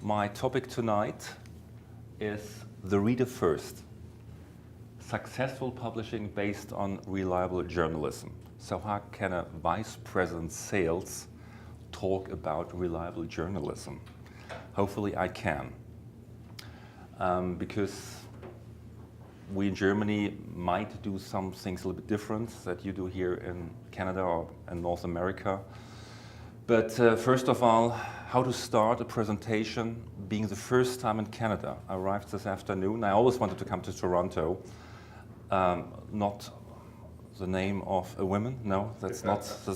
My topic tonight is the reader first. Successful publishing based on reliable journalism. So how can a vice president sales talk about reliable journalism? Hopefully I can. Because we in Germany might do some things a little bit different that you do here in Canada or in North America. But first of all, how to start a presentation being the first time in Canada. I arrived this afternoon. I always wanted to come to Toronto. Not the name of a woman, no, this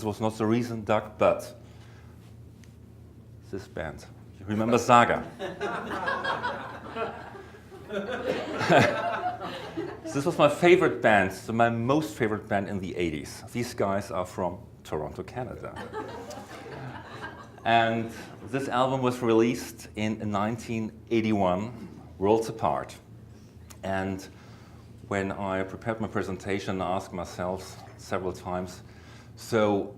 was not the reason, Doug, but this band. You remember Saga? This was my favorite band, my most favorite band in the 80s. These guys are from Toronto, Canada. And this album was released in 1981, Worlds Apart. And when I prepared my presentation, I asked myself several times, so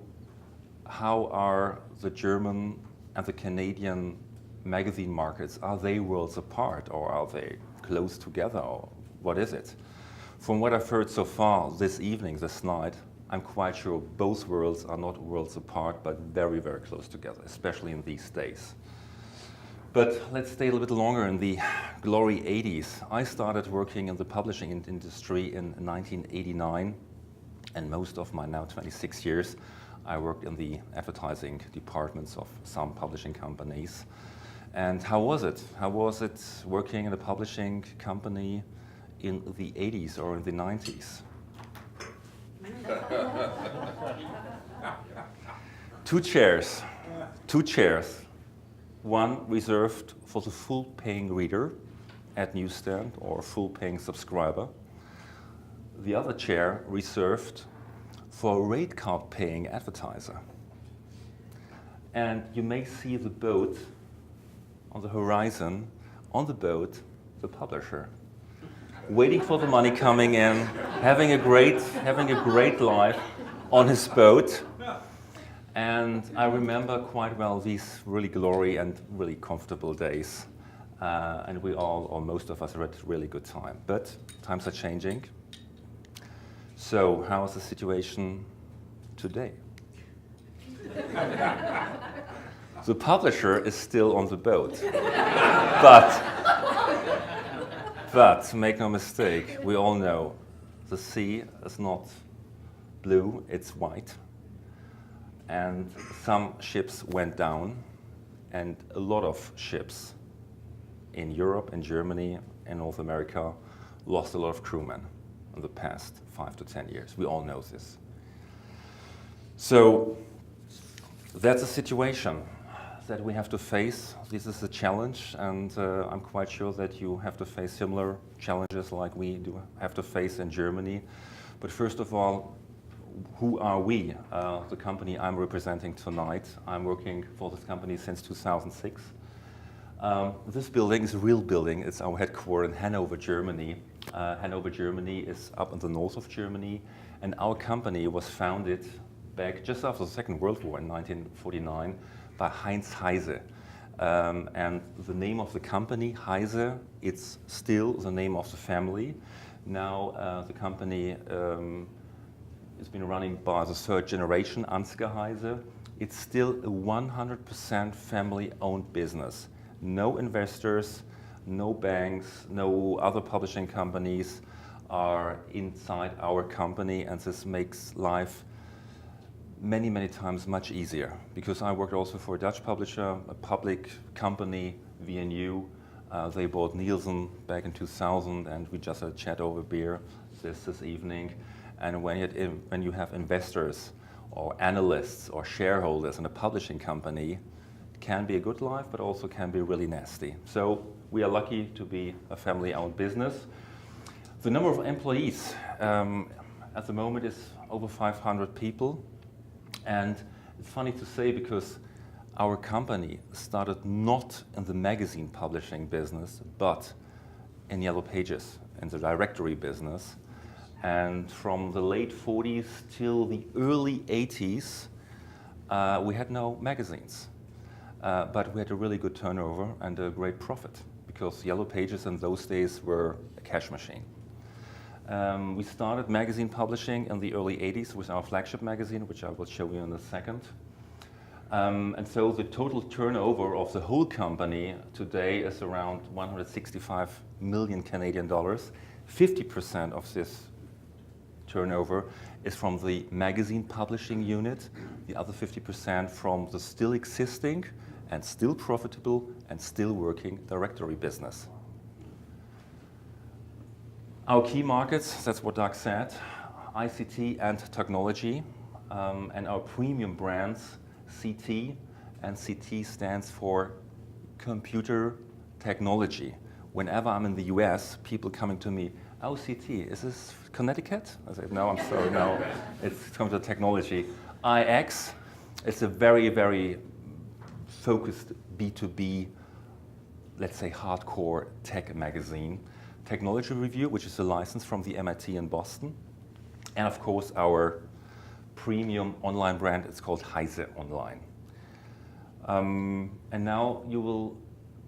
how are the German and the Canadian magazine markets, are they worlds apart or are they close together or what is it? From what I've heard so far this evening, this night, I'm quite sure both worlds are not worlds apart, but very, very close together, especially in these days. But let's stay a little bit longer in the glory 80s. I started working in the publishing industry in 1989, and most of my now 26 years, I worked in the advertising departments of some publishing companies. And how was it? How was it working in a publishing company in the 80s or in the 90s? Two chairs. One reserved for the full-paying reader at newsstand or full-paying subscriber. The other chair reserved for a rate card-paying advertiser. And you may see the boat on the horizon, on the boat, the publisher, waiting for the money coming in, having a great life on his boat. And I remember quite well these really glory and really comfortable days. And we all, or most of us, had a really good time. But times are changing. So how is the situation today? The publisher is still on the boat. But make no mistake, we all know the sea is not blue, it's white. And some ships went down, and a lot of ships in Europe and Germany and North America lost a lot of crewmen in the past 5 to 10 years. We all know this. So that's a situation that we have to face. This is a challenge, and I'm quite sure that you have to face similar challenges like we do have to face in Germany. But first of all, who are we? The company I'm representing tonight. I'm working for this company since 2006. This building is a real building. It's our headquarters in Hanover, Germany. Hanover, Germany is up in the north of Germany, and our company was founded back just after the Second World War in 1949 by heise. And the name of the company, Heise, it's still the name of the family. Now the company has been running by the third generation, Ansgar Heise. It's still a 100% family-owned business. No investors, no banks, no other publishing companies are inside our company, and this makes life many, many times much easier, because I worked also for a Dutch publisher, a public company, VNU. They bought Nielsen back in 2000, and we just had a chat over beer this evening. And when you have investors or analysts or shareholders in a publishing company, it can be a good life, but also can be really nasty. So we are lucky to be a family-owned business. The number of employees at the moment is over 500 people. And it's funny to say, because our company started not in the magazine publishing business, but in Yellow Pages, in the directory business. And from the late 40s till the early 80s, we had no magazines. but we had a really good turnover and a great profit because Yellow Pages in those days were a cash machine. We started magazine publishing in the early 80s with our flagship magazine, which I will show you in a second. And so the total turnover of the whole company today is around 165 million Canadian dollars. 50% of this turnover is from the magazine publishing unit, the other 50% from the still existing and still profitable and still working directory business. Our key markets, that's what Doug said, ICT and technology, and our premium brands, CT, and CT stands for computer technology. Whenever I'm in the US, people coming to me, oh, CT, is this Connecticut? I said, no, I'm sorry, no, it's computer technology. IX, it's a very, very focused B2B, let's say hardcore tech magazine. Technology Review, which is a license from the MIT in Boston. And of course, our premium online brand, it's called Heise Online. And now you will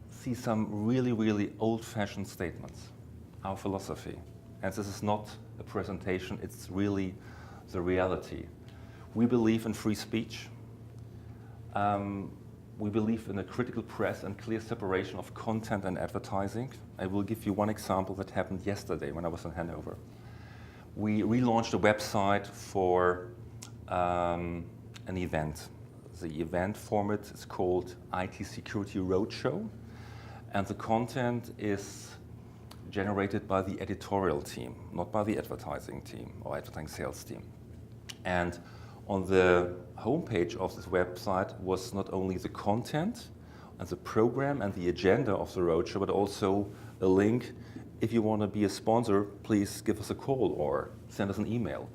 see some really, really old-fashioned statements, our philosophy. And this is not a presentation, it's really the reality. We believe in free speech. We believe in a critical press and clear separation of content and advertising. I will give you one example that happened yesterday when I was in Hanover. We relaunched a website for an event. The event format is called IT Security Roadshow, and the content is generated by the editorial team, not by the advertising team or advertising sales team. And on the homepage of this website was not only the content and the program and the agenda of the roadshow, but also a link. If you want to be a sponsor, please give us a call or send us an email.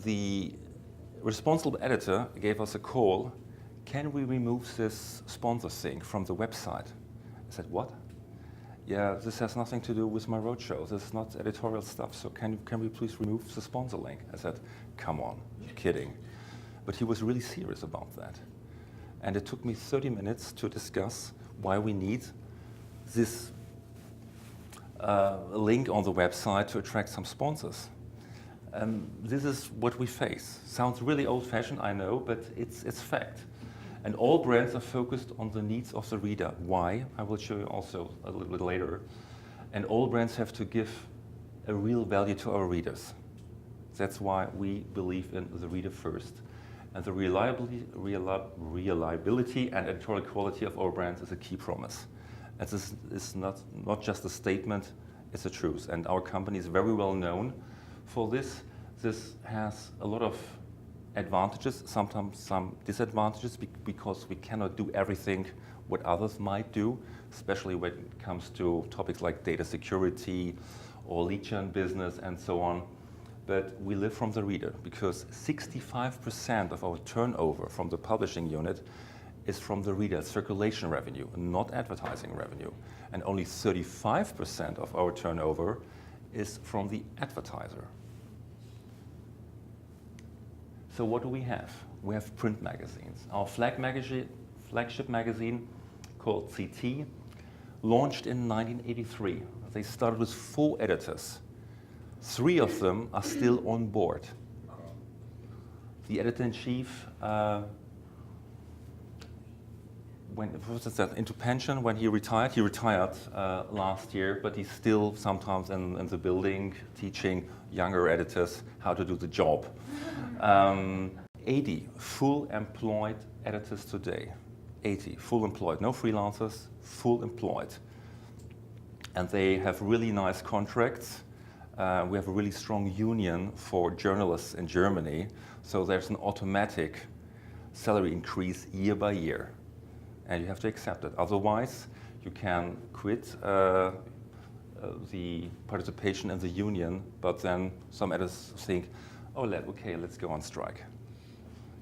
The responsible editor gave us a call. Can we remove this sponsor thing from the website? I said, what? Yeah, this has nothing to do with my roadshow. This is not editorial stuff, so can we please remove the sponsor link? I said, come on, you're kidding. But he was really serious about that. And it took me 30 minutes to discuss why we need this link on the website to attract some sponsors. This is what we face. Sounds really old-fashioned, I know, but it's fact. And all brands are focused on the needs of the reader. Why? I will show you also a little bit later. And all brands have to give a real value to our readers. That's why we believe in the reader first. And the reliability and editorial quality of our brands is a key promise. And this is not just a statement, it's a truth. And our company is very well known for this. This has a lot of advantages, sometimes some disadvantages, because we cannot do everything what others might do, especially when it comes to topics like data security or lead gen business and so on. But we live from the reader, because 65% of our turnover from the publishing unit is from the reader, circulation revenue, not advertising revenue. And only 35% of our turnover is from the advertiser. So what do we have? We have print magazines. Our flagship magazine, called CT, launched in 1983. They started with 4 editors. 3 of them are still on board. The editor-in-chief went into pension when he retired. He retired last year, but he's still sometimes in the building teaching younger editors how to do the job. 80 full employed editors today. 80 full employed, no freelancers, full employed. And they have really nice contracts. We have a really strong union for journalists in Germany, so there's an automatic salary increase year by year. And you have to accept it. Otherwise, you can quit the participation in the union, but then some editors think, oh, okay, let's go on strike.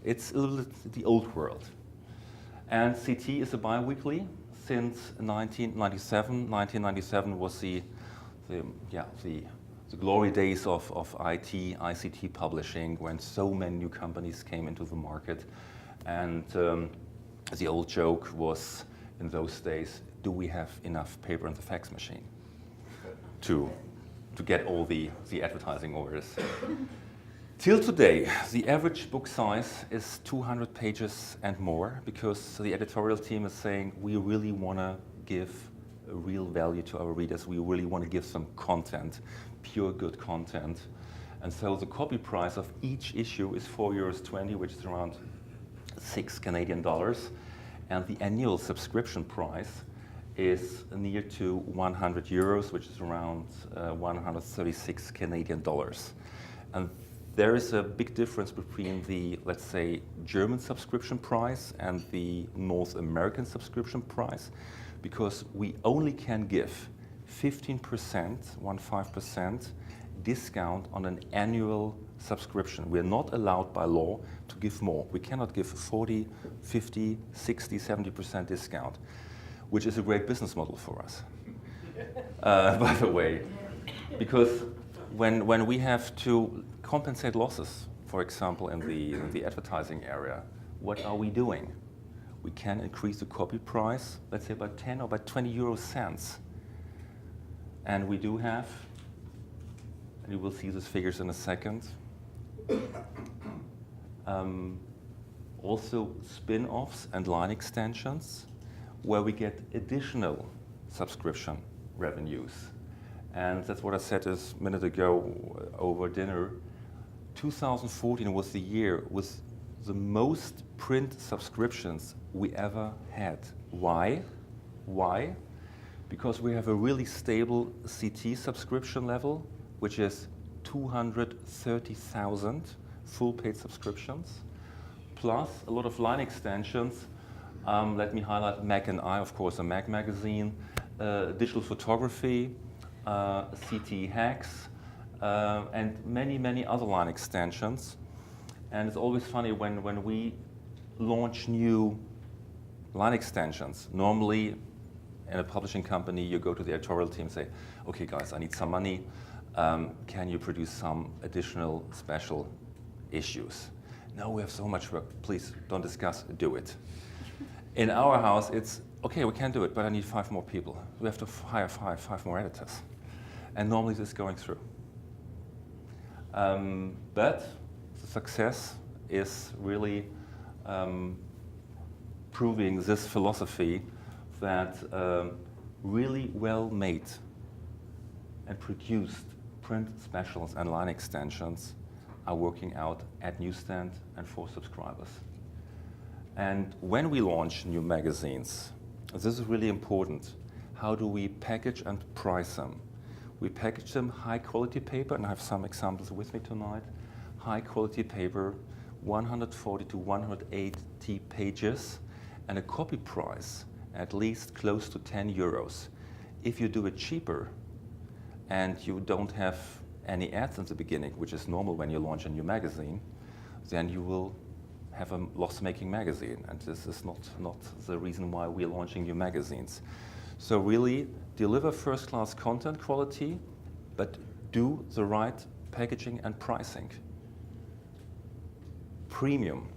It's a little bit the old world. And CT is a bi-weekly since 1997. 1997 was the glory days of IT, ICT publishing, when so many new companies came into the market. And The old joke was, in those days, do we have enough paper in the fax machine to get all the advertising orders? Till today, the average book size is 200 pages and more, because the editorial team is saying we really want to give a real value to our readers. We really want to give some content, pure good content. And so the copy price of each issue is €4.20, which is around $6 Canadian. And the annual subscription price is near to 100 euros, which is around 136 Canadian dollars. And there is a big difference between the, let's say, German subscription price and the North American subscription price, because we only can give 15%, 15% discount on an annual subscription. We're not allowed by law to give more. We cannot give 40, 50, 60, 70% discount, which is a great business model for us, by the way, because when we have to compensate losses, for example, in the advertising area, what are we doing? We can increase the copy price, let's say by 10 or by 20 euro cents. And we do have, and you will see these figures in a second, also spin-offs and line extensions where we get additional subscription revenues. And that's what I said a minute ago over dinner. 2014 was the year with the most print subscriptions we ever had. Why? Why? Because we have a really stable CT subscription level, which is 230,000 full paid subscriptions, plus a lot of line extensions. Let me highlight Mac and I, of course, a Mac magazine, digital photography, CT hacks, and many, many other line extensions. And it's always funny when we launch new line extensions. Normally, in a publishing company, you go to the editorial team and say, okay guys, I need some money. Can you produce some additional special issues? No, we have so much work. Please don't discuss, do it. In our house, it's, okay, we can do it, but I need 5 more people. We have to hire five more editors. And normally this is going through. But the success is really proving this philosophy that really well-made and produced print specials and line extensions are working out at newsstand and for subscribers. And when we launch new magazines, this is really important. How do we package and price them? We package them high quality paper, and I have some examples with me tonight. High quality paper, 140 to 180 pages, and a copy price at least close to 10 euros. If you do it cheaper and you don't have any ads in the beginning, which is normal when you launch a new magazine, then you will have a loss-making magazine, and this is not the reason why we're launching new magazines. So really deliver first-class content quality, but do the right packaging and pricing. Premium.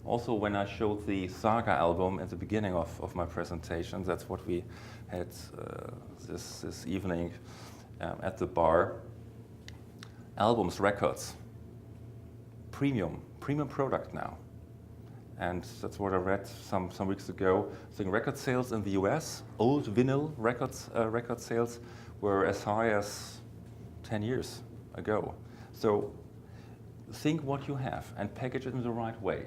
Also, when I showed the Saga album at the beginning of my presentation, that's what we had this evening at the bar. Albums, records, premium product now. And that's what I read some weeks ago. I think record sales in the US, old vinyl record sales were as high as 10 years ago. So think what you have and package it in the right way.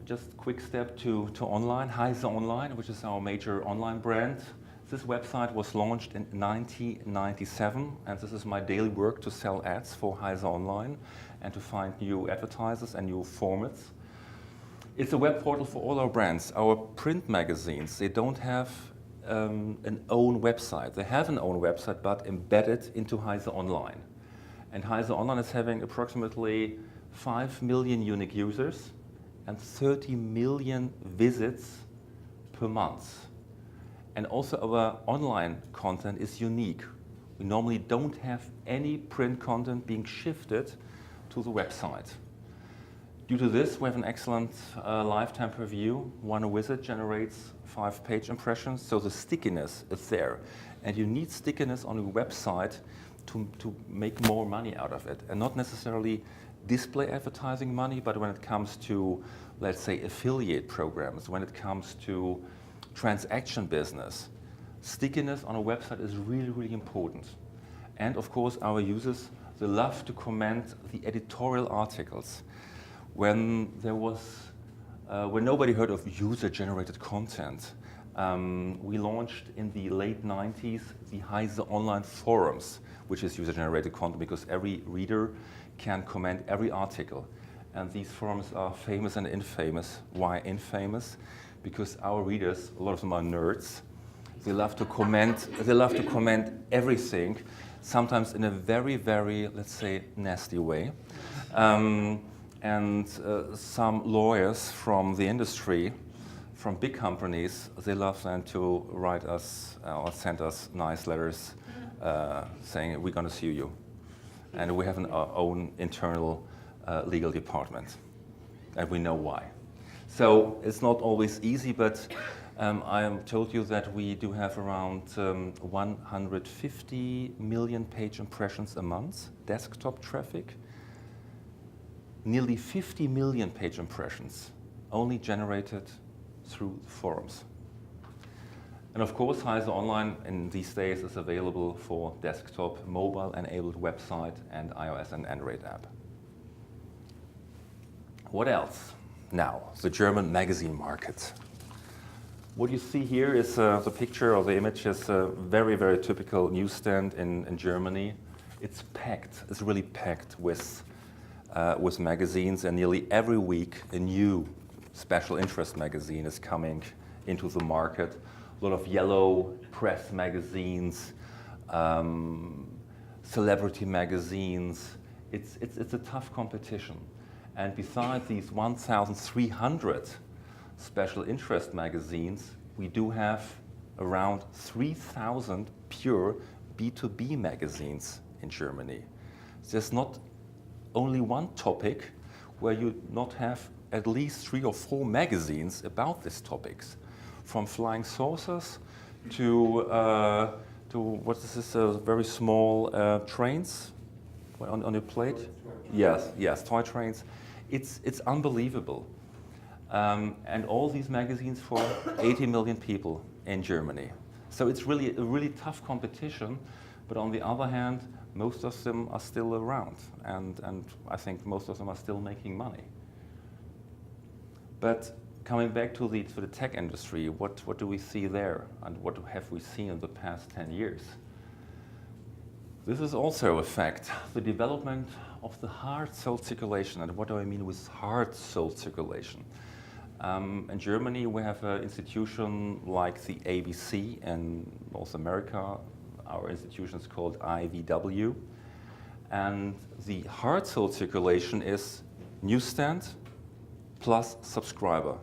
Just a quick step to online, Heise Online, which is our major online brand. This website was launched in 1997, and this is my daily work to sell ads for Heise Online and to find new advertisers and new formats. It's a web portal for all our brands. Our print magazines, they don't have an own website. They have an own website, but embedded into Heise Online. And Heise Online is having approximately 5 million unique users and 30 million visits per month. And also our online content is unique. We normally don't have any print content being shifted to the website. Due to this, we have an excellent lifetime preview. One visit generates 5 page impressions, so the stickiness is there. And you need stickiness on your website to make more money out of it. And not necessarily display advertising money, but when it comes to, let's say, affiliate programs, when it comes to transaction business, stickiness on a website is really, really important. And of course, our users, they love to comment the editorial articles. When nobody heard of user-generated content, we launched in the late 90s the heise online forums, which is user-generated content because every reader can comment every article. And these forums are famous and infamous. Why infamous? Because our readers, a lot of them are nerds. They love to comment everything, sometimes in a very, very, let's say, nasty way. And some lawyers from the industry, from big companies, they love then to write us or send us nice letters saying, we're going to sue you. And we have our own internal legal department, and we know why. So it's not always easy, but I am told you that we do have around 150 million page impressions a month, desktop traffic. Nearly 50 million page impressions only generated through forums. And of course, heise Online in these days is available for desktop, mobile-enabled website, and iOS and Android app. What else? Now, the German magazine market. What you see here is the picture or the image is a very, very typical newsstand in Germany. It's packed, it's really packed with magazines, and nearly every week a new special interest magazine is coming into the market. A lot of yellow press magazines, celebrity magazines. It's a tough competition. And besides these 1,300 special interest magazines, we do have around 3,000 pure B2B magazines in Germany. There's not only one topic where you not have at least 3 or 4 magazines about these topics, from flying saucers to what is this? Very small trains on your plate. Yes, toy trains. It's unbelievable, and all these magazines for 80 million people in Germany. So it's really a really tough competition. But on the other hand, most of them are still around, and I think most of them are still making money. But coming back to the tech industry, what do we see there, and what have we seen in the past 10 years? This is also a fact, the development of the hard sold circulation. And what do I mean with hard sold circulation? In Germany, we have an institution like the ABC, in North America, our institution is called IVW. And the hard sold circulation is newsstand plus subscriber.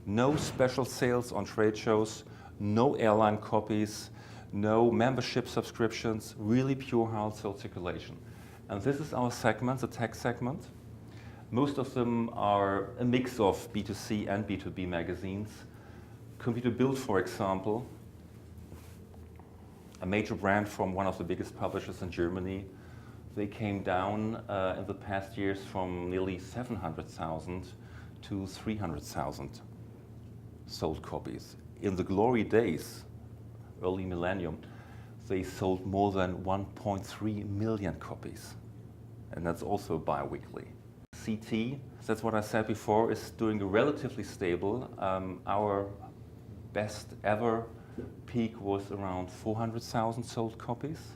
No special sales on trade shows, no airline copies, no membership subscriptions, really pure hard sold circulation. And this is our segment, the tech segment. Most of them are a mix of B2C and B2B magazines. Computer Bild, for example, a major brand from one of the biggest publishers in Germany. They came down in the past years from nearly 700,000 to 300,000 sold copies. In the glory days, early millennium, they sold more than 1.3 million copies. And that's also bi-weekly. CT, that's what I said before, is doing relatively stable. Our best ever peak was around 400,000 sold copies.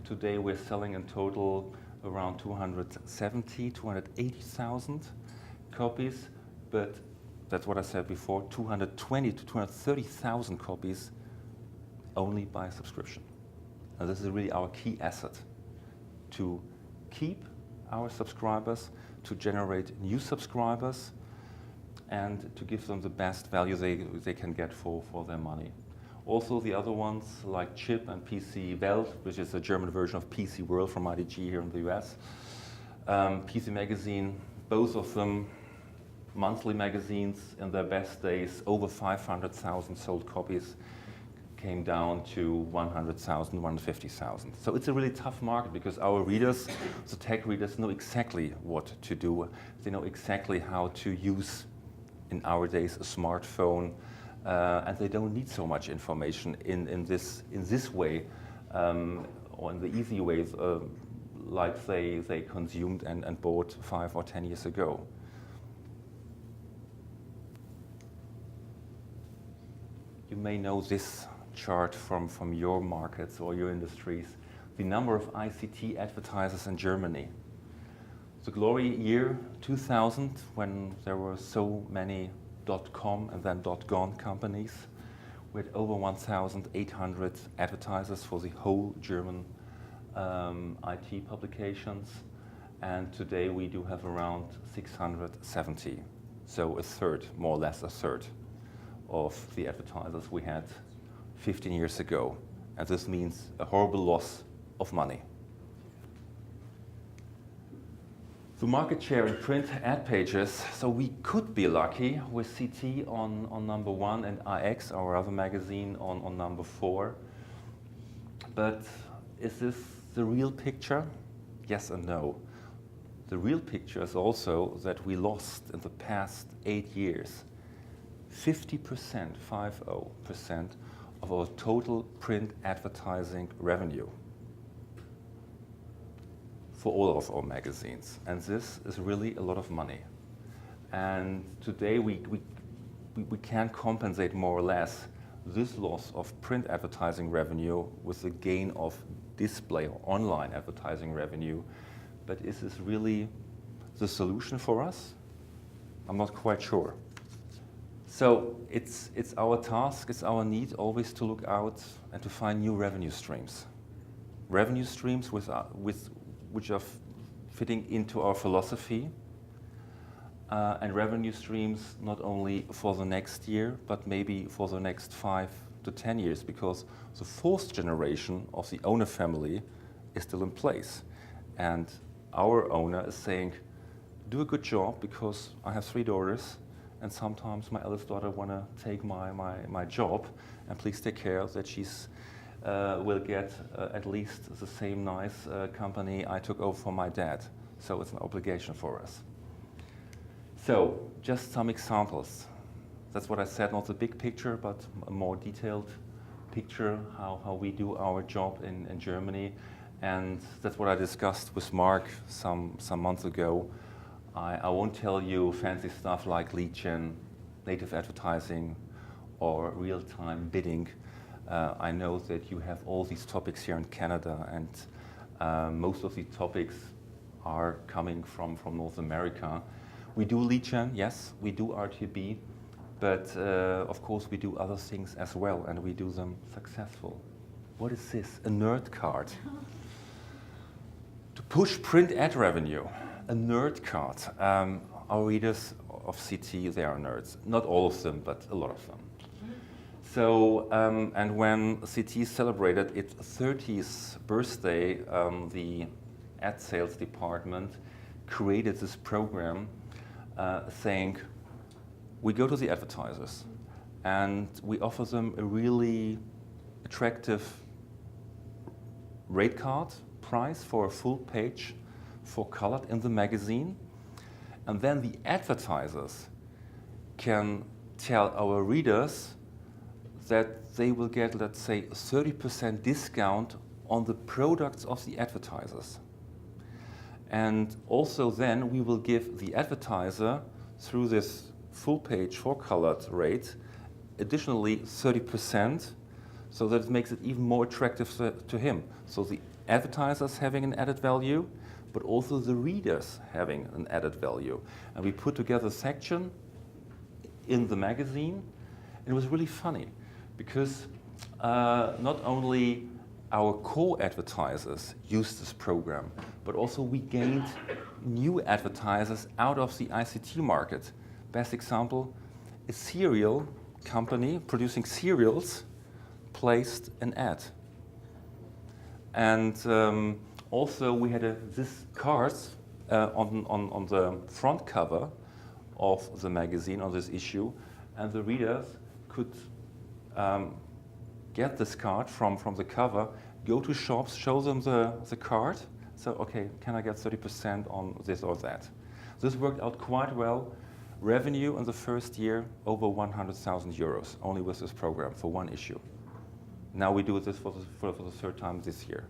Today we're selling in total around 280,000 copies, but that's what I said before, 220 to 230,000 copies only by subscription. And this is really our key asset, to keep our subscribers, to generate new subscribers, and to give them the best value they can get for their money. Also the other ones like Chip and PC Welt, which is a German version of PC World from IDG here in the US. PC Magazine, both of them monthly magazines in their best days, over 500,000 sold copies, came down to 100,000, 150,000. So it's a really tough market because our readers, the tech readers, know exactly what to do. They know exactly how to use, in our days, a smartphone, and they don't need so much information in this way, or in the easy ways, like they consumed and bought 5 or 10 years ago. You may know this chart from your markets or your industries, the number of ICT advertisers in Germany. The glory year 2000, when there were so many .com and then .gon companies, we had over 1,800 advertisers for the whole German IT publications, and today we do have around 670. So a third, more or less a third, of the advertisers we had 15 years ago. And this means a horrible loss of money. The market share in print ad pages, so we could be lucky with CT on number 1 and IX, our other magazine, on number 4. But is this the real picture? Yes and no. The real picture is also that we lost in the past 8 years 50%, 50% of our total print advertising revenue for all of our magazines. And this is really a lot of money. And today we can't compensate more or less this loss of print advertising revenue with the gain of display or online advertising revenue. But is this really the solution for us? I'm not quite sure. So it's our task, it's our need always to look out and to find new revenue streams. Revenue streams which are fitting into our philosophy, and revenue streams not only for the next year, but maybe for the next 5 to 10 years, because the 4th generation of the owner family is still in place. And our owner is saying, do a good job because I have 3 daughters, and sometimes my eldest daughter want to take my job, and please take care that she's will get at least the same nice company I took over from my dad. So it's an obligation for us. So just some examples. That's what I said, not the big picture, but a more detailed picture, how we do our job in Germany. And that's what I discussed with Mark some months ago. I won't tell you fancy stuff like lead gen, native advertising, or real-time bidding. I know that you have all these topics here in Canada, and most of these topics are coming from North America. We do lead gen, yes, we do RTB, but of course we do other things as well, and we do them successful. What is this? A nerd card. To push print ad revenue. A nerd card. Our readers of CT, they are nerds. Not all of them, but a lot of them. So, and when CT celebrated its 30th birthday, the ad sales department created this program saying, we go to the advertisers and we offer them a really attractive rate card price for a full page for colored in the magazine, and then the advertisers can tell our readers that they will get, let's say, 30% discount on the products of the advertisers. And also then we will give the advertiser, through this full page for colored rate, additionally 30%, so that it makes it even more attractive to him. So the advertisers having an added value, but also the readers having an added value. And we put together a section in the magazine, and it was really funny, because not only our core advertisers used this program, but also we gained new advertisers out of the ICT market. Best example, a cereal company producing cereals placed an ad. And also we had this cards on the front cover of the magazine on this issue, and the readers could get this card from the cover, go to shops, show them the card, so okay, can I get 30% on this or that? This worked out quite well. Revenue in the first year over 100,000 euros, only with this program for one issue. Now we do this for the third time this year.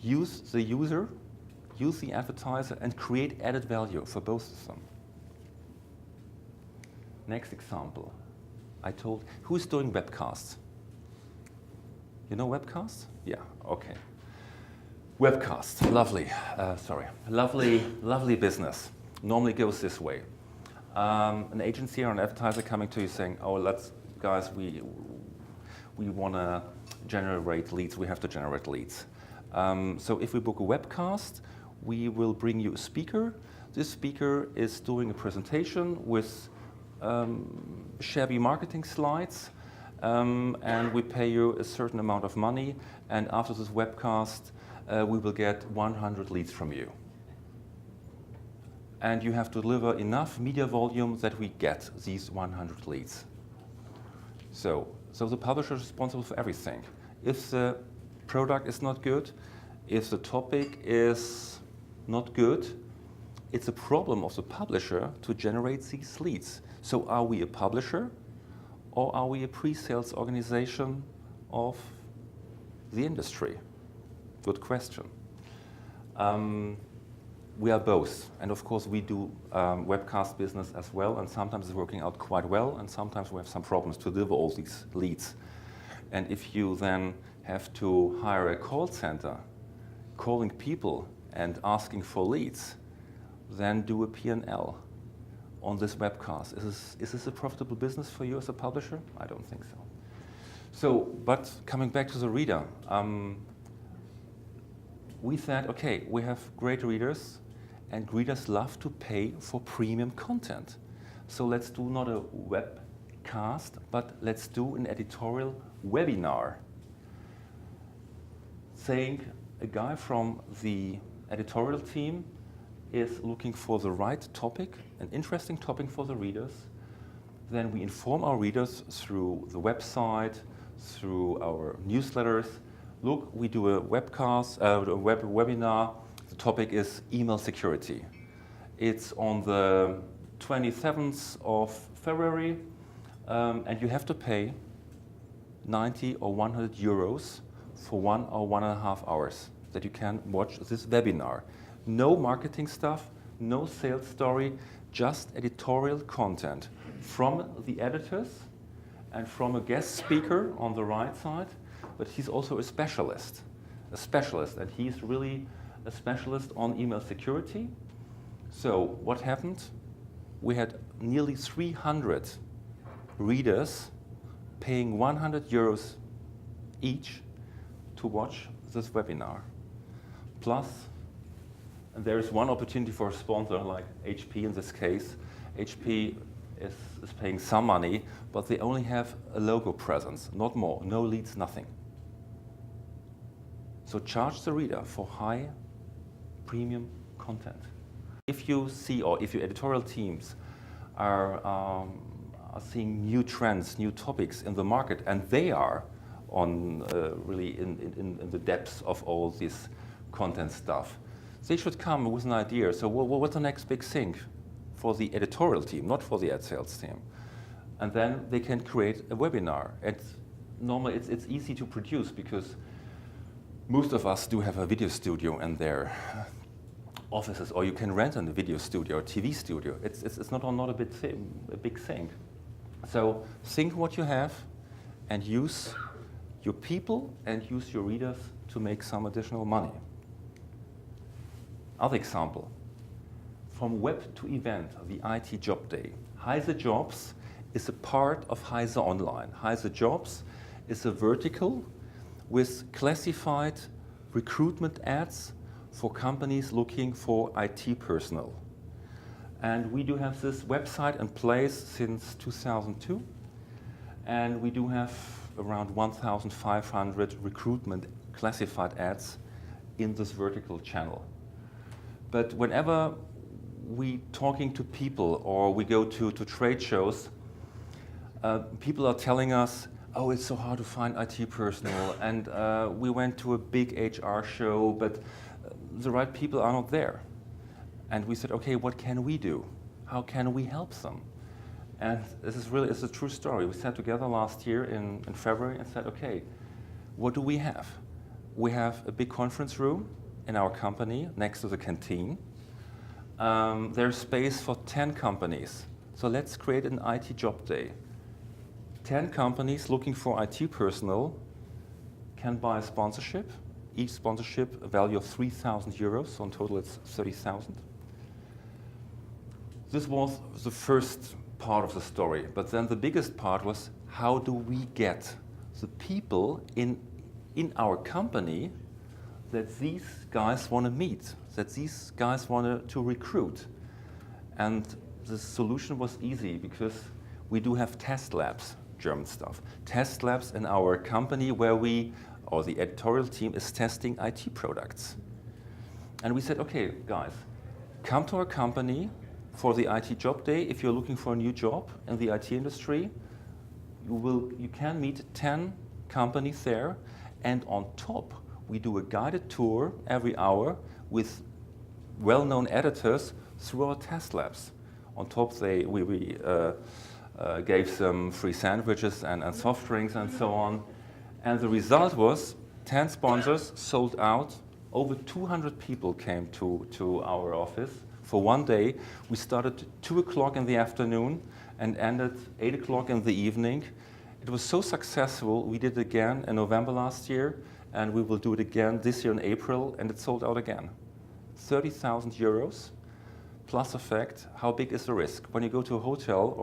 Use the user, use the advertiser, and create added value for both of them. Next example. I told, who's doing webcasts? You know webcasts? Yeah, okay. Webcast, lovely, lovely business. Normally goes this way. An agency or an advertiser coming to you saying, oh, guys, we want to generate leads, we have to generate leads. So if we book a webcast, we will bring you a speaker. This speaker is doing a presentation with shabby marketing slides, and we pay you a certain amount of money, and after this webcast, we will get 100 leads from you. And you have to deliver enough media volume that we get these 100 leads. So the publisher is responsible for everything. If the product is not good, if the topic is not good, it's a problem of the publisher to generate these leads. So are we a publisher, or are we a pre-sales organization of the industry? Good question. We are both, and of course we do webcast business as well, and sometimes it's working out quite well, and sometimes we have some problems to deliver all these leads. And if you then have to hire a call center, calling people and asking for leads, then do a P&L on this webcast. Is this a profitable business for you as a publisher? I don't think so. So, but coming back to the reader, we said, okay, we have great readers, and readers love to pay for premium content. So let's do not a webcast, but let's do an editorial webinar. Saying a guy from the editorial team is looking for the right topic, an interesting topic for the readers. Then we inform our readers through the website, through our newsletters. Look, we do a webcast, webinar. The topic is email security. It's on the 27th of February, and you have to pay 90 or 100 euros for 1 or 1.5 hours that you can watch this webinar. No marketing stuff, no sales story, just editorial content from the editors and from a guest speaker on the right side. But he's also a specialist, and he's really a specialist on email security. So what happened? We had nearly 300 readers paying 100 euros each to watch this webinar. Plus, and there is one opportunity for a sponsor like HP in this case. HP is paying some money, but they only have a logo presence, not more, no leads, nothing. So charge the reader for high premium content. If you see, or if your editorial teams are seeing new trends, new topics in the market, and they are on really in the depths of all this content stuff, they should come with an idea. So what's the next big thing for the editorial team, not for the ad sales team? And then they can create a webinar. Normally it's easy to produce because most of us do have a video studio in their offices, or you can rent a video studio or TV studio. It's not a big thing. So think what you have and use your people and use your readers to make some additional money. Other example, from web to event, the IT job day. Heise Jobs is a part of Heise Online. Heise Jobs is a vertical with classified recruitment ads for companies looking for IT personnel. And we do have this website in place since 2002. And we do have around 1,500 recruitment classified ads in this vertical channel. But whenever we talking to people or we go to trade shows, people are telling us, oh, it's so hard to find IT personnel, and we went to a big HR show, but the right people are not there. And we said, okay, what can we do? How can we help them? And this is really, it's a true story. We sat together last year in February and said, okay, what do we have? We have a big conference room in our company next to the canteen. There's space for 10 companies. So let's create an IT job day. 10 companies looking for IT personnel can buy a sponsorship. Each sponsorship a value of 3,000 euros, so in total it's 30,000. This was the first part of the story, but then the biggest part was how do we get the people in our company that these guys want to meet, that these guys want to recruit. And the solution was easy because we do have test labs. German stuff. Test labs in our company where we, or the editorial team is testing IT products. And we said, okay, guys, come to our company for the IT job day. If you're looking for a new job in the IT industry, you can meet 10 companies there. And on top, we do a guided tour every hour with well-known editors through our test labs. On top, we gave some free sandwiches and soft drinks and so on. And the result was 10 sponsors sold out. Over 200 people came to our office for one day. We started 2 o'clock in the afternoon and ended 8 o'clock in the evening. It was so successful, we did it again in November last year, and we will do it again this year in April, and it sold out again. 30,000 euros. Plus effect, how big is the risk? When you go to a hotel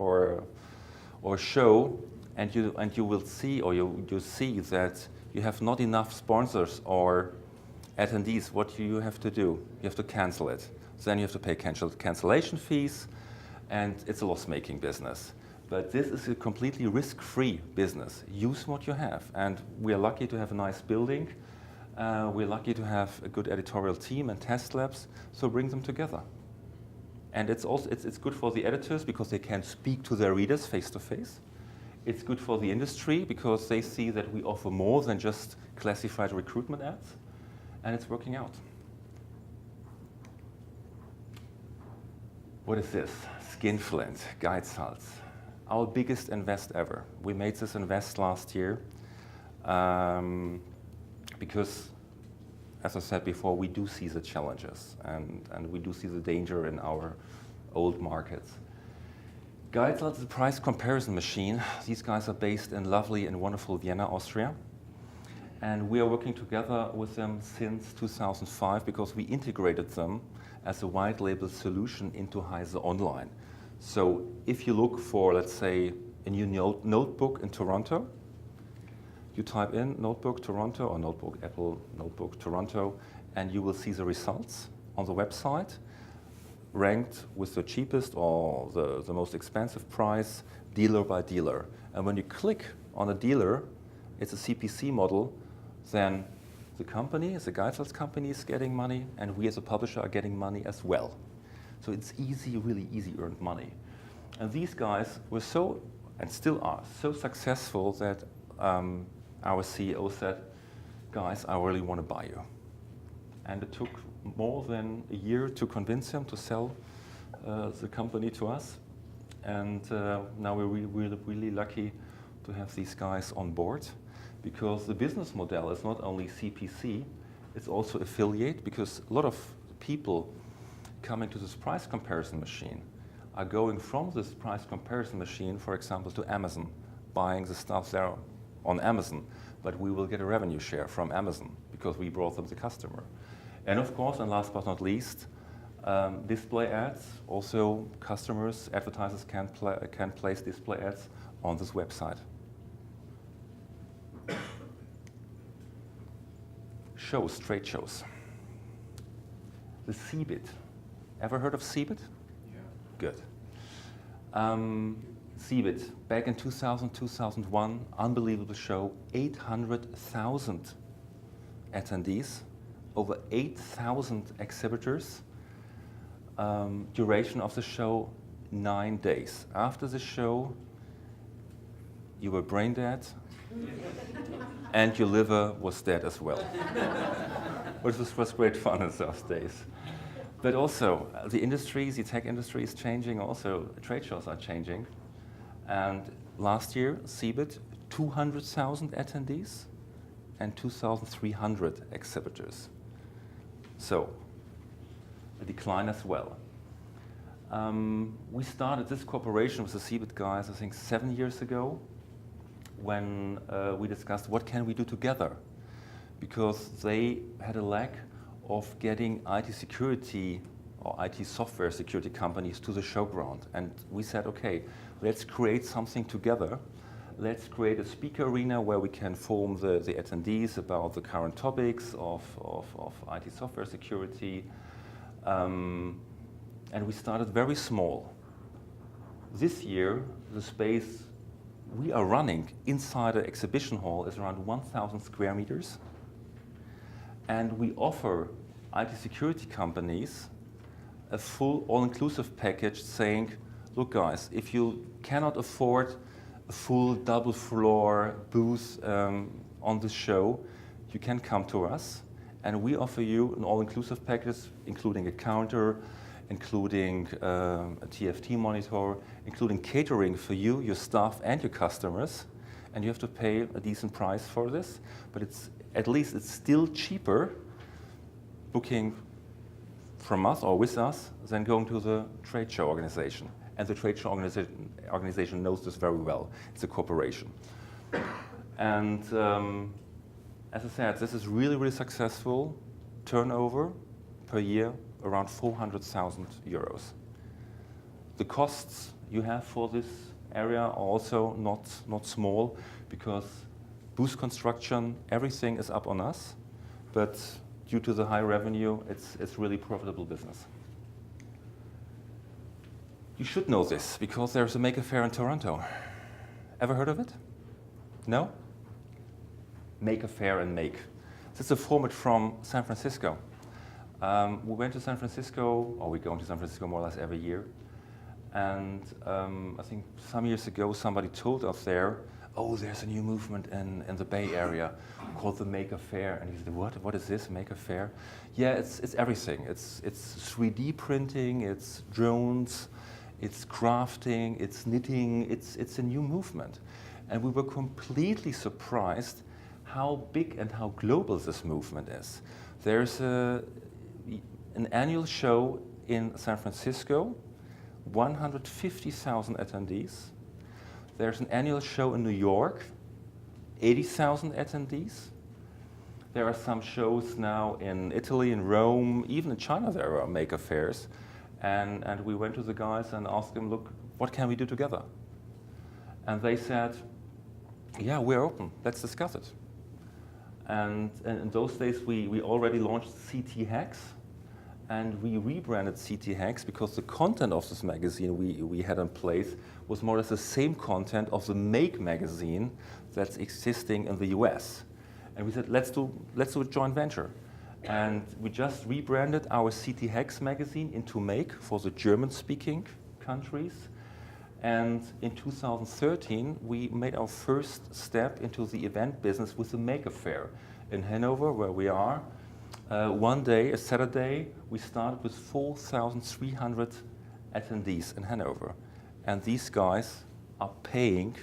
or show and you will see, or you see that you have not enough sponsors or attendees, what do you have to do? You have to cancel it. Then you have to pay cancellation fees, and it's a loss-making business. But this is a completely risk-free business. Use what you have, and we are lucky to have a nice building. We're lucky to have a good editorial team and test labs, so bring them together. And it's good for the editors because they can speak to their readers face to face. It's good for the industry because they see that we offer more than just classified recruitment ads, and it's working out. What is this? Skinflint, Geizhals. Our biggest invest ever. We made this invest last year because, as I said before, we do see the challenges and we do see the danger in our old markets. Geizhals is a price comparison machine. These guys are based in lovely and wonderful Vienna, Austria. And we are working together with them since 2005 because we integrated them as a white label solution into Heise Online. So if you look for, let's say, a new notebook in Toronto, you type in Notebook Toronto or Notebook Apple Notebook Toronto, and you will see the results on the website, ranked with the cheapest or the most expensive price, dealer by dealer. And when you click on a dealer, it's a CPC model, then the company, the Geizhals company is getting money, and we as a publisher are getting money as well. So it's easy, really easy earned money. And these guys were so, and still are, so successful that our CEO said, guys, I really want to buy you. And it took more than a year to convince him to sell the company to us. And now we're really lucky to have these guys on board because the business model is not only CPC, it's also affiliate, because a lot of people coming to this price comparison machine are going from this price comparison machine, for example, to Amazon, buying the stuff there on Amazon, but we will get a revenue share from Amazon because we brought them the customer. And of course, and last but not least, display ads. Also, customers, advertisers can place display ads on this website. Shows, trade shows. The CeBIT. Ever heard of CeBIT? Yeah. Good. CeBIT, back in 2000, 2001, unbelievable show, 800,000 attendees, over 8,000 exhibitors. Duration of the show, 9 days. After the show, you were brain dead, and your liver was dead as well, which was great fun in those days. But also, the industry, the tech industry is changing also, trade shows are changing. And last year, CeBIT, 200,000 attendees and 2,300 exhibitors. So, a decline as well. We started this cooperation with the CeBIT guys, I think 7 years ago, when we discussed what can we do together, because they had a lack of getting IT security or IT software security companies to the showground. And we said, okay, let's create something together. Let's create a speaker arena where we can inform the attendees about the current topics of IT software security. And we started very small. This year, the space we are running inside an exhibition hall is around 1,000 square meters. And we offer IT security companies a full all-inclusive package saying, look guys, if you cannot afford a full double floor booth on the show, you can come to us and we offer you an all-inclusive package including a counter, including a TFT monitor, including catering for you, your staff and your customers, and you have to pay a decent price for this, but at least it's still cheaper booking from us or with us than going to the trade show organization. And the trade show organization knows this very well. It's a corporation. And as I said, this is really, really successful. Turnover per year around 400,000 euros. The costs you have for this area are also not small, because booth construction, everything is up on us, but due to the high revenue, it's really profitable business. You should know this, because there's a Maker Faire in Toronto. Ever heard of it? No? Maker Faire and Make. This is a format from San Francisco. We went to San Francisco, or we're going to San Francisco more or less every year. And I think some years ago, somebody told us there, oh, there's a new movement in the Bay Area called the Maker Faire. And he said, what is this, Maker Faire? Yeah, it's everything. It's 3D printing, it's drones, it's crafting, it's knitting, it's a new movement. And we were completely surprised how big and how global this movement is. There's an annual show in San Francisco, 150,000 attendees. There's an annual show in New York, 80,000 attendees. There are some shows now in Italy, in Rome, even in China there are Maker Fairs. And we went to the guys and asked them, look, what can we do together? And they said, yeah, we're open, let's discuss it. And in those days, we already launched CT Hacks, and we rebranded CT Hacks because the content of this magazine we had in place was more or less the same content of the Make magazine that's existing in the US. And we said, let's do a joint venture. And we just rebranded our CT Hacks magazine into Make for the German-speaking countries. And in 2013, we made our first step into the event business with the Maker Faire in Hanover, where we are. One day, a Saturday, we started with 4,300 attendees in Hanover. And these guys are paying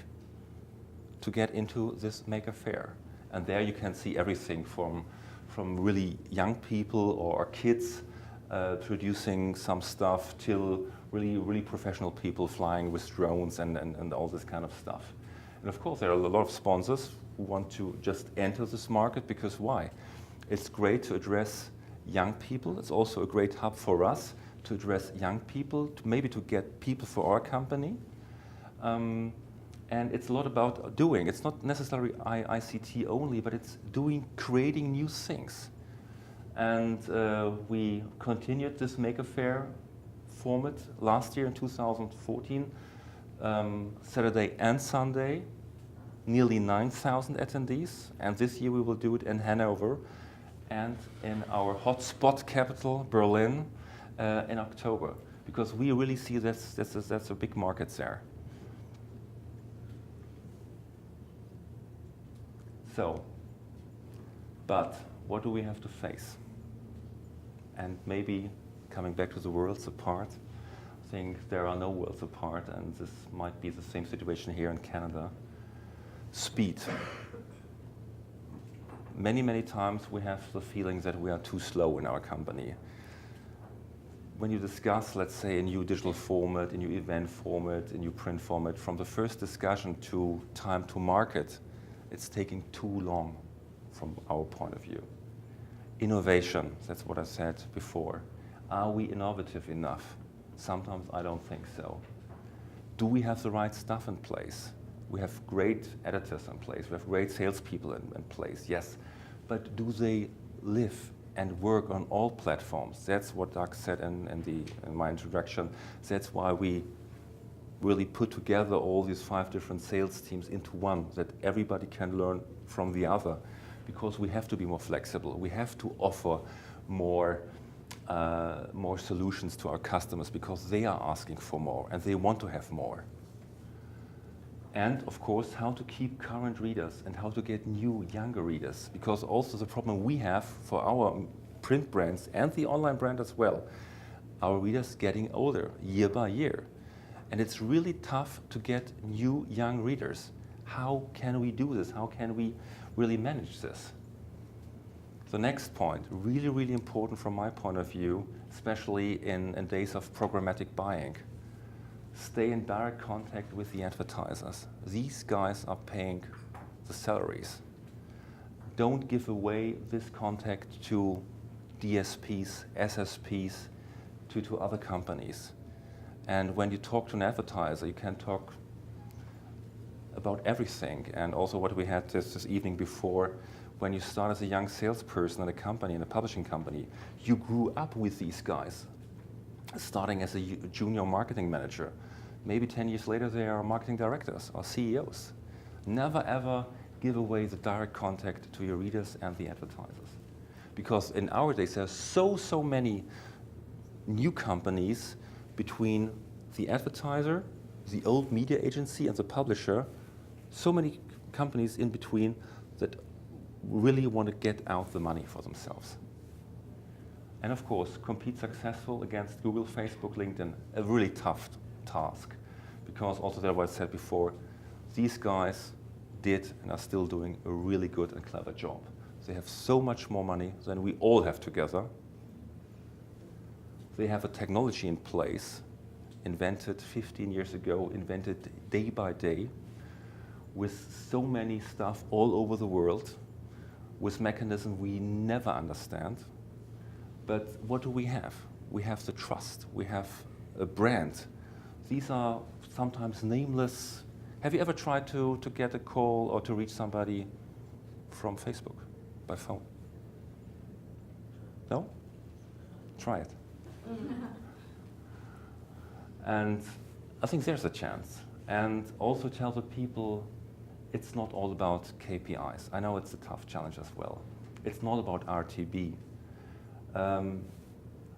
to get into this Maker Faire. And there you can see everything from really young people or kids producing some stuff till really professional people flying with drones and all this kind of stuff. And of course, there are a lot of sponsors who want to just enter this market, because why? It's great to address young people. It's also a great hub for us to address young people, maybe to get people for our company. And it's a lot about doing. It's not necessarily ICT only, but it's creating new things. And we continued this Maker Faire format last year in 2014, Saturday and Sunday, nearly 9,000 attendees. And this year we will do it in Hanover and in our hotspot capital, Berlin, in October, because we really see that's a big market there. So, but what do we have to face? And maybe coming back to the worlds apart, I think there are no worlds apart, and this might be the same situation here in Canada. Speed. Many, many times we have the feeling that we are too slow in our company. When you discuss, let's say, a new digital format, a new event format, a new print format, from the first discussion to time to market, it's taking too long from our point of view. Innovation, that's what I said before. Are we innovative enough? Sometimes I don't think so. Do we have the right stuff in place? We have great editors in place, we have great salespeople in place, yes. But do they live and work on all platforms? That's what Doug said in my introduction. That's why we really put together all these 5 different sales teams into one, that everybody can learn from the other, because we have to be more flexible. We have to offer more solutions to our customers, because they are asking for more and they want to have more. And of course, how to keep current readers and how to get new, younger readers, because also the problem we have for our print brands and the online brand as well, our readers getting older year by year. And it's really tough to get new, young readers. How can we do this? How can we really manage this? The next point, really, really important from my point of view, especially in days of programmatic buying. Stay in direct contact with the advertisers. These guys are paying the salaries. Don't give away this contact to DSPs, SSPs, to other companies. And when you talk to an advertiser, you can talk about everything. And also what we had this evening before, when you start as a young salesperson in a company, in a publishing company, you grew up with these guys, starting as a junior marketing manager. Maybe 10 years later, they are marketing directors or CEOs. Never ever give away the direct contact to your readers and the advertisers. Because in our days, there are so many new companies between the advertiser, the old media agency, and the publisher. So many companies in between that really want to get out the money for themselves. And of course, compete successful against Google, Facebook, LinkedIn, a really tough task. Because also there, what I said before, these guys did and are still doing a really good and clever job. They have so much more money than we all have together. They have a technology in place, invented 15 years ago, invented day by day, with so many stuff all over the world, with mechanisms we never understand. But what do we have? We have the trust, we have a brand. These are sometimes nameless. Have you ever tried to get a call or to reach somebody from Facebook by phone? No? Try it. And I think there's a chance. And also tell the people it's not all about KPIs. I know it's a tough challenge as well. It's not about RTB.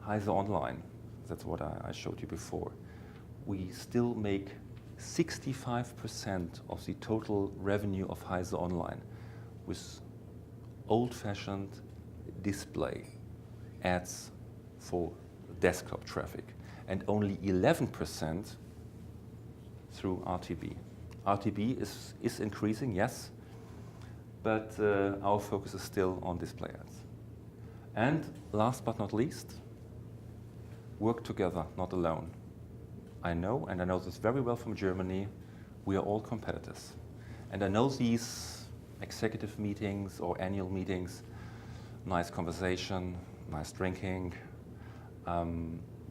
Heise Online, that's what I showed you before. We still make 65% of the total revenue of Heise Online with old-fashioned display ads for desktop traffic, and only 11% through RTB. RTB is increasing, yes, but our focus is still on display ads. And last but not least, work together, not alone. I know, and I know this very well from Germany, we are all competitors. And I know these executive meetings or annual meetings, nice conversation, nice drinking,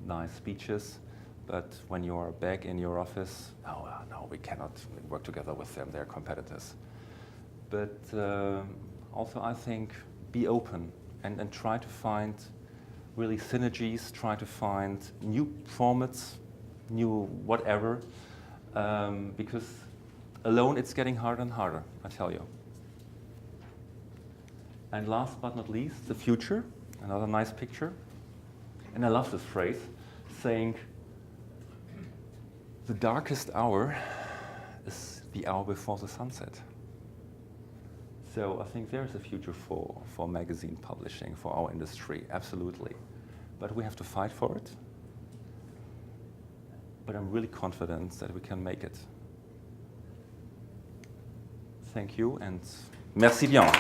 nice speeches, but when you are back in your office, no, we cannot work together with them, they're competitors. But also I think be open and try to find really synergies, try to find new formats, new whatever, because alone it's getting harder and harder, I tell you. And last but not least, the future, another nice picture. and I love this phrase, saying, the darkest hour is the hour before the sunset. So I think there's a future for magazine publishing, for our industry, absolutely. But we have to fight for it. But I'm really confident that we can make it. Thank you and merci bien.